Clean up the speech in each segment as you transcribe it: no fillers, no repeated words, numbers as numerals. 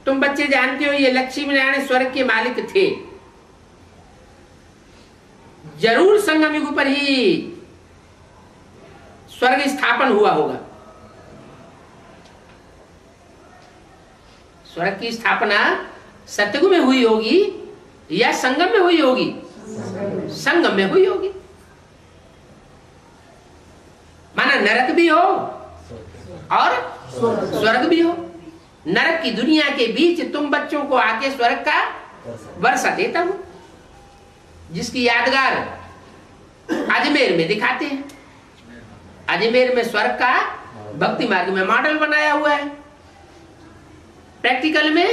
तुम बच्चे जानते हो ये लक्ष्मी नारायण स्वर्ग के मालिक थे, जरूर संगम युग पर ही स्वर्ग स्थापन हुआ होगा। स्वर्ग की स्थापना सतयुग में हुई होगी या संगम में हुई होगी? संगम में हुई होगी। माना नरक भी हो और स्वर्ग भी हो। नरक की दुनिया के बीच तुम बच्चों को आके स्वर्ग का वर्षा देता हूं, जिसकी यादगार अजमेर में दिखाते हैं। अजमेर में स्वर्ग का भक्ति मार्ग में मॉडल बनाया हुआ है। प्रैक्टिकल में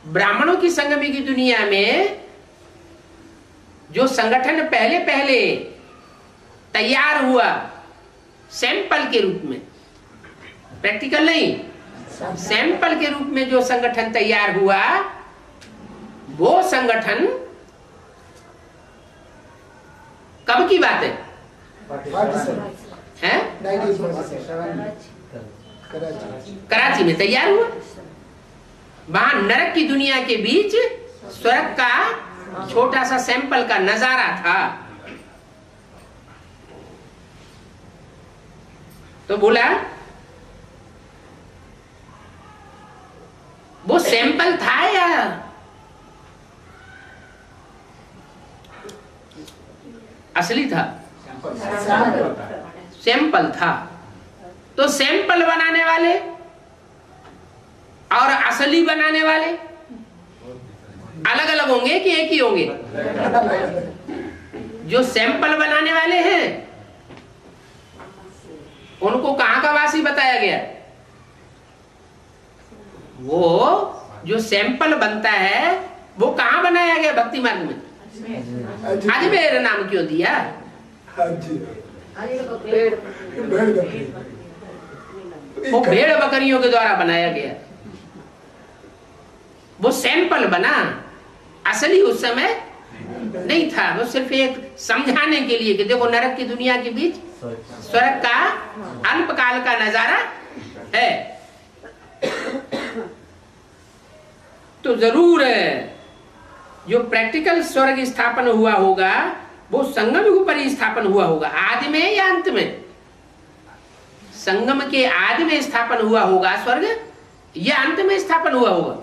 ब्राह्मणों की संगमी की दुनिया में जो संगठन पहले पहले तैयार हुआ सैंपल के रूप में, प्रैक्टिकल नहीं, सैंपल के रूप में जो संगठन तैयार हुआ, वो संगठन कब की बात है? कराची में तैयार हुआ। वहां नरक की दुनिया के बीच स्वर्ग का छोटा सा सैंपल का नजारा था। तो बोला वो सैंपल था या असली था? सैंपल था। तो सैंपल बनाने वाले और असली बनाने वाले अलग अलग होंगे कि एक ही होंगे? जो सैंपल बनाने वाले हैं उनको कहां का वासी बताया गया? वो जो सैंपल बनता है वो कहां बनाया गया? भक्ति मार्ग में। अजमेर नाम क्यों दिया? वो भेड़ बकरियों के द्वारा बनाया गया। वो सैंपल बना, असली उस समय नहीं था। वो सिर्फ एक समझाने के लिए कि देखो नरक की दुनिया के बीच स्वर्ग का अल्पकाल का नजारा है। तो जरूर जो प्रैक्टिकल स्वर्ग स्थापन हुआ होगा वो संगम युग पर ही स्थापन हुआ होगा। आदि में या अंत में? संगम के आदि में स्थापन हुआ होगा स्वर्ग या अंत में स्थापन हुआ होगा?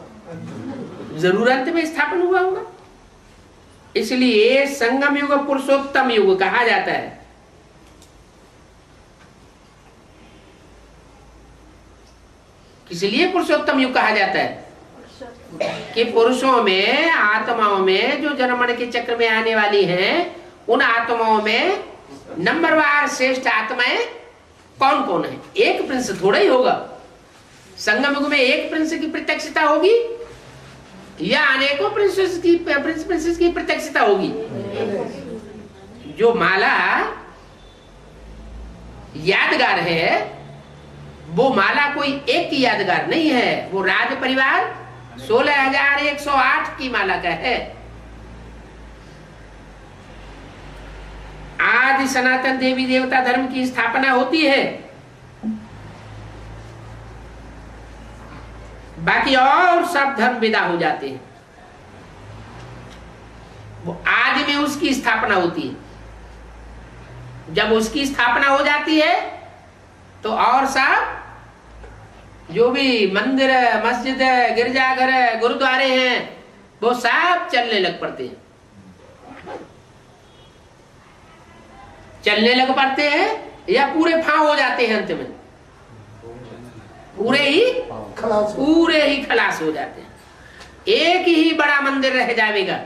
जरूर अंत में स्थापन हुआ होगा। इसलिए संगम युग पुरुषोत्तम युग कहा जाता है। इसलिए पुरुषोत्तम युग कहा जाता है कि पुरुषों में, आत्माओं में जो जन्मण के चक्र में आने वाली हैं, उन आत्माओं में नंबरवार श्रेष्ठ आत्माएं कौन कौन है? एक प्रिंस थोड़ा ही होगा। संगम युग में एक प्रिंस की प्रत्यक्षता होगी या अनेकों प्रिंसेस की प्रत्यक्षता होगी? जो माला यादगार है वो माला कोई एक की यादगार नहीं है, वो राज परिवार 16,108 की माला का है। आदि सनातन देवी देवता धर्म की स्थापना होती है, बाकी और सब धर्म विदा हो जाते हैं। वो आदि में उसकी स्थापना होती है। जब उसकी स्थापना हो जाती है तो और सब जो भी मंदिर, मस्जिद, गिरजाघर, गुरुद्वारे हैं वो सब चलने लग पड़ते हैं। चलने लग पड़ते हैं या पूरे फांव हो जाते हैं? अंत में पूरे ही खलास हो जाते हैं। एक ही बड़ा मंदिर रह जाएगा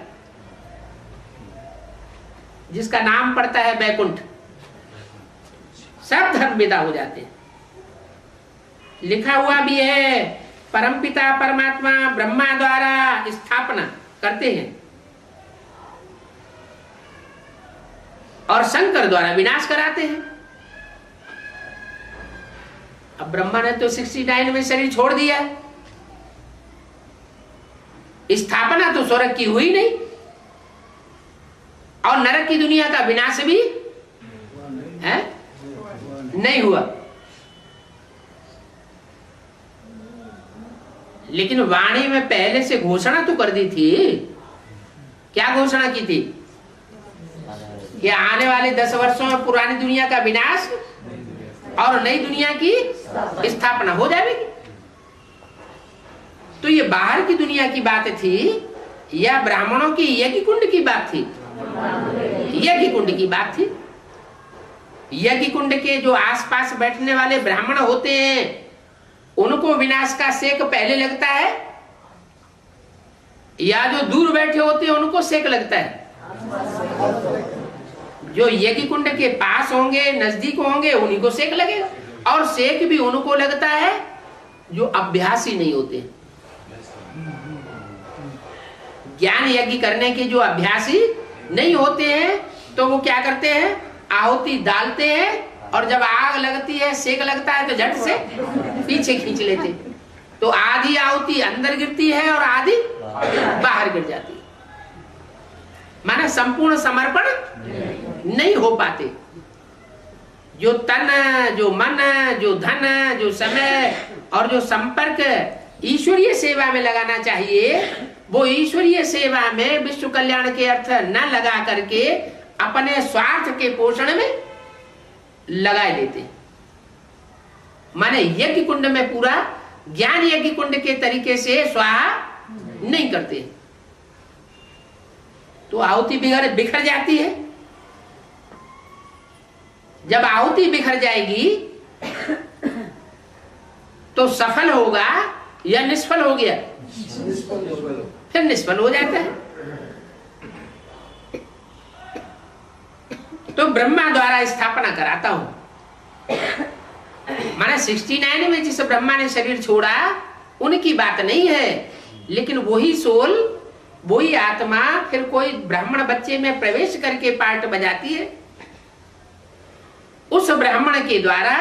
जिसका नाम पड़ता है बैकुंठ। सब धर्म विदा हो जाते हैं। लिखा हुआ भी है परमपिता परमात्मा ब्रह्मा द्वारा स्थापना करते हैं और शंकर द्वारा विनाश कराते हैं। अब ब्रह्मा ने तो 69 में शरीर छोड़ दिया, स्थापना तो स्वर्ग की हुई नहीं और नरक की दुनिया का विनाश भी है नहीं हुआ। लेकिन वाणी में पहले से घोषणा तो कर दी थी। क्या घोषणा की थी? कि आने वाले 10 वर्षों में पुरानी दुनिया का विनाश और नई दुनिया की स्थापना हो जाएगी। तो ये बाहर की दुनिया की बात थी या ब्राह्मणों की यज्ञ कुंड की बात थी? यज्ञ कुंड की बात थी। यज्ञ कुंड के जो आसपास बैठने वाले ब्राह्मण होते हैं उनको विनाश का सेक पहले लगता है या जो दूर बैठे होते हैं उनको सेक लगता है? जो यज्ञ कुंड के पास होंगे, नजदीक होंगे, उन्हीं को सेक लगेगा। और सेक भी उनको लगता है जो अभ्यासी नहीं होते। ज्ञान यज्ञ करने के जो अभ्यासी नहीं होते हैं तो वो क्या करते हैं? आहुति डालते हैं और जब आग लगती है, सेक लगता है तो झट से पीछे खींच लेते। तो आधी आहुति अंदर गिरती है और आधी बाहर गिर जाती है। माने संपूर्ण समर्पण नहीं हो पाते। जो तन, जो मन, जो धन, जो समय और जो संपर्क ईश्वरीय सेवा में लगाना चाहिए, वो ईश्वरीय सेवा में विश्व कल्याण के अर्थ न लगा करके अपने स्वार्थ के पोषण में लगा लेते। माने यज्ञ कुंड में पूरा ज्ञान यज्ञ कुंड के तरीके से स्वाहा नहीं करते, तो आहुति बिखर जाती है। जब आहुति बिखर जाएगी तो सफल होगा या निष्फल हो गया? फिर निष्फल हो जाता है। तो ब्रह्मा द्वारा स्थापना कराता हूं। माने 69 में जिस ब्रह्मा ने शरीर छोड़ा उनकी बात नहीं है, लेकिन वही सोल, वही आत्मा फिर कोई ब्राह्मण बच्चे में प्रवेश करके पार्ट बजाती है। उस ब्राह्मण के द्वारा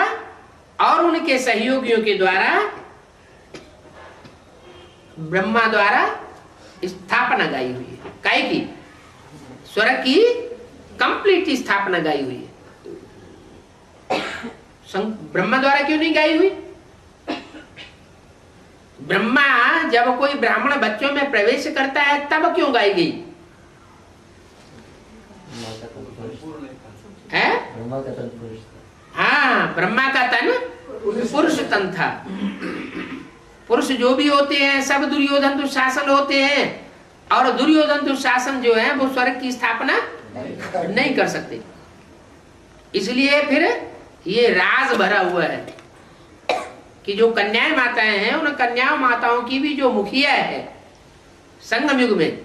और उनके सहयोगियों के द्वारा ब्रह्मा द्वारा स्थापना गाई हुई है। काय की? स्वर्ग की कंप्लीट स्थापना गाई हुई है। ब्रह्मा द्वारा क्यों नहीं गाई हुई? ब्रह्मा जब कोई ब्राह्मण बच्चों में प्रवेश करता है तब क्यों गाई गई है? हाँ, ब्रह्मा का तन पुरुष तन था। पुरुष जो भी होते हैं सब दुर्योधन दुशासन होते हैं, और दुर्योधन दुशासन जो है वो स्वर्ग की स्थापना नहीं कर सकते। इसलिए फिर ये राज भरा हुआ है कि जो कन्याएं माताएं हैं उन कन्या माताओं की भी जो मुखिया है संगम युग में,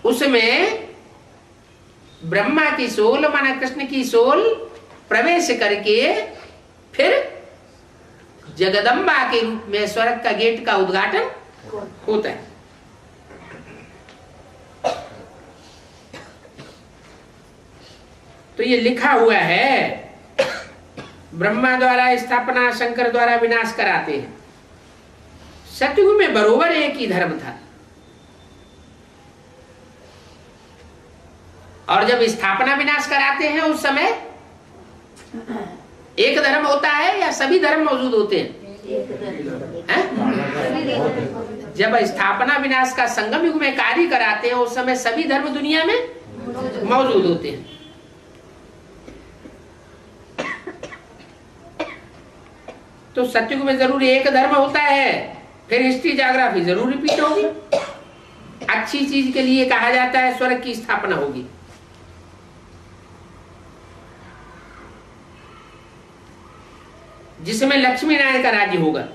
उसमें ब्रह्मा की सोल माना कृष्ण की सोल प्रवेश करके फिर जगदम्बा के रूप में स्वर्ग का गेट का उद्घाटन होता है। तो ये लिखा हुआ है, ब्रह्मा द्वारा स्थापना, शंकर द्वारा विनाश कराते हैं। सतयुग में बरोबर एक ही धर्म था, और जब स्थापना विनाश कराते हैं उस समय एक धर्म होता है या सभी धर्म मौजूद होते हैं? जब स्थापना विनाश का संगम युग में कार्य कराते हैं उस समय सभी धर्म दुनिया में मौजूद होते हैं। तो सतयुग में जरूर एक धर्म होता है, फिर हिस्ट्री ज्योग्राफी जरूर रिपीट होगी। अच्छी चीज के लिए कहा जाता है स्वर्ग की स्थापना होगी। जिसमें लक्ष्मी नारायण का राज्य होगा।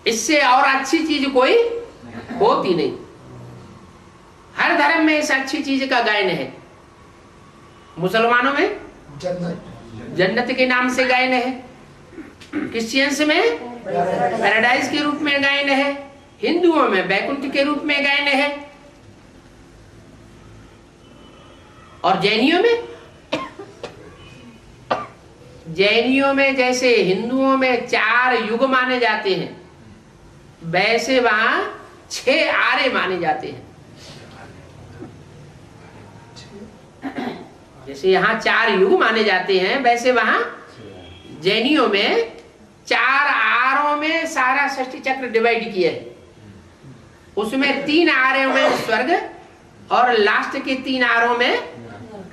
इससे और अच्छी चीज कोई होती नहीं। हर धर्म में इस अच्छी चीज का गायन है। मुसलमानों में जन्नत के नाम से गायन है, क्रिश्चियंस में पैराडाइज के रूप में गायन है, हिंदुओं में बैकुंठ के रूप में गायन है, और जैनियों में जैसे हिंदुओं में 4 युग माने जाते हैं वैसे वहां 6 आरे माने जाते हैं। जैसे यहाँ 4 युग माने जाते हैं वैसे वहां जैनियों में 4 आरों में सारा षष्ठी चक्र डिवाइड किया है। उसमें 3 आरों में स्वर्ग और लास्ट के 3 आरों में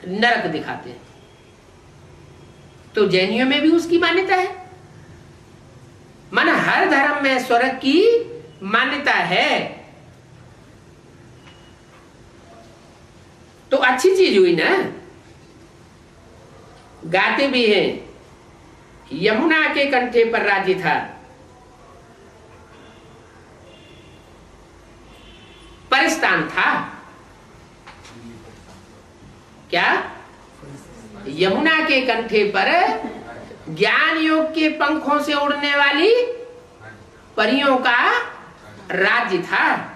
नरक दिखाते हैं। तो जैनियों में भी उसकी मान्यता है। मन हर धर्म में स्वर्ग की मान्यता है। तो अच्छी चीज हुई ना। गाते भी हैं, यमुना के कंठे पर राज्य था, परिस्तान था। क्या? यमुना के कंठे पर ज्ञान योग के पंखों से उड़ने वाली परियों का राज्य था।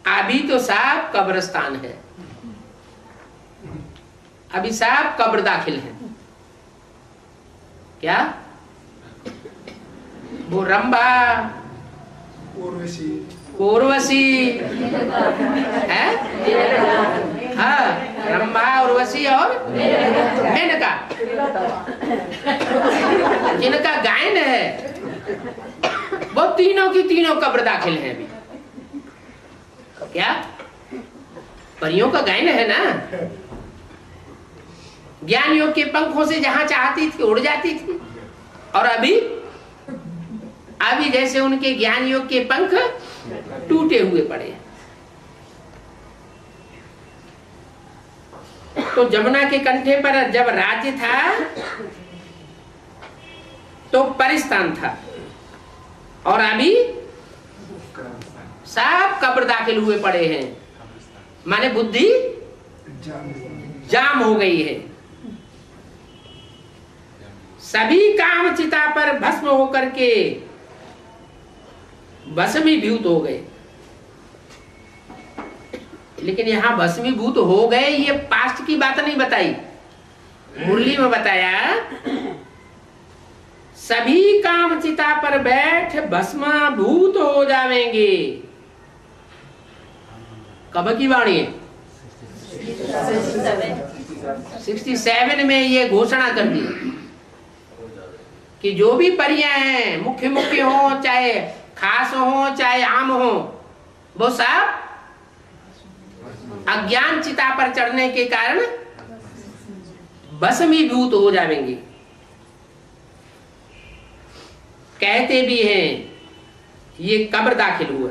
अभी तो साहब कब्रिस्तान है, अभी साहब कब्र दाखिल है। क्या? वो रंभा, उर्वशी है, हाँ, रंभा, उर्वशी और मेनका, जिनका गायन है, वो तीनों की तीनों कब्र दाखिल है अभी। क्या? परियों का गायन है ना। ज्ञान योग के पंखों से जहां चाहती थी उड़ जाती थी, और अभी जैसे उनके ज्ञान योग के पंख टूटे हुए पड़े। तो जमुना के कंठे पर जब राज्य था तो परिस्तान था, और अभी सब कब्र दाखिल हुए पड़े हैं। माने बुद्धि जाम हो गई है। सभी काम चिता पर भस्म होकर के भस्मीभूत हो गए। लेकिन यहां भस्मीभूत हो गए, ये पास्ट की बात नहीं बताई, मुरली में बताया सभी काम चिता पर बैठ भस्मीभूत हो जाएंगे। कब की वाणी है? 67 में ये घोषणा कर दी कि जो भी परियां हैं, मुख्य मुख्य हो, चाहे खास हो, चाहे आम हो, वो सब अज्ञान चिता पर चढ़ने के कारण भस्मीभूत हो जाएंगे। कहते भी हैं ये कब्र दाखिल हुआ।